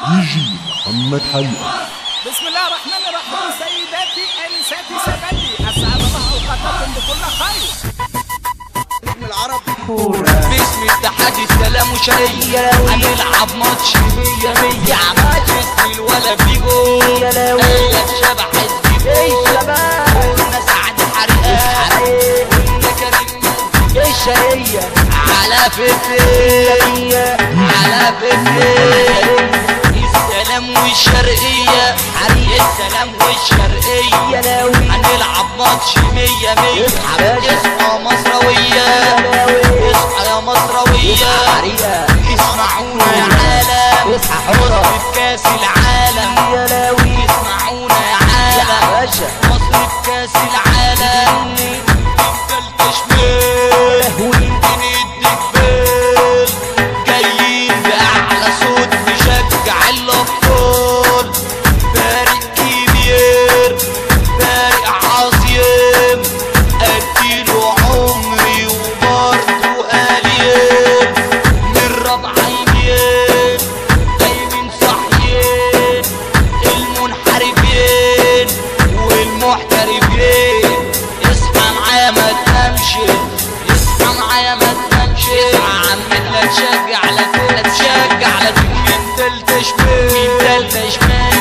يجي محمد حقيقة. بسم الله الرحمن الرحيم. سيداتي انساتي سادتي، اسعد الله اوقاتكم بكل خير. اسم العرب باسم اتحاد السلام وشرية هنلعب ماتش 100 اسم الولا فيجو قالك شبح الشباب قلنا سعد حريقة قلنا كريم الشرية على فكرة على فكرة السلام والشرقية السلام والشرقية هنلعب ماتش 100 اصحى مصراوية اصحى يا مصراوية اسمعونا يا عالم مصر في كاس العالم اسمعونا يا عالم مصر في كاس العالم انت التشميل بندي جبال جايين بأعلى صوت نشجع الأبطال فريق كبير فريق عظيم اديله عمري وبرضه قليل من ربع يمين دايمين صاحيين المنحرفين والمحترفين اصحى معايا ما تنامش اصحى معايا ما تنامش اصحى عمال لا تشجع لا تشجع لا مين تالتة شمال مين تالتة شمال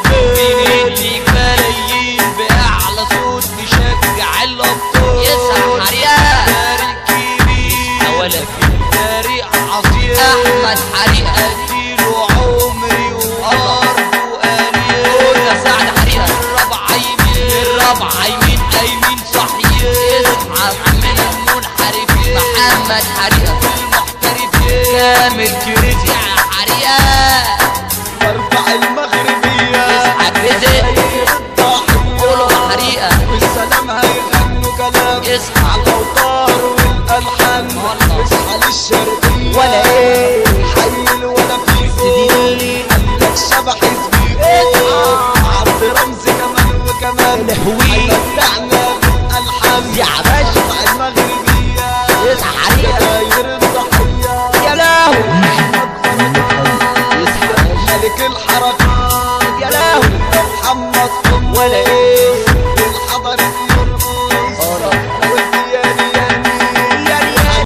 بنديك بلايين بأعلى صوت نشجع الأبطال يسعى حريقة فريق كبير ولا فريق عظيم أحمد حريقة اديله عمري وأرضه قليل قلنا سعد حريقة الرابعة يمين أيمين صحيح اصحى من المنحرفين محمد حريقة المحترفين كامل كريزي يا حريقة واربع المغربية اصحى كريزي قولوا حريقة والسلام هيغنوا كلام اصحى الاوتار والالحان اصحى للشرقية ولا ايه حي ولا فيكو قالك شبح زبيب عبد رمزي كمان وكمان هيمتعنا بالالحان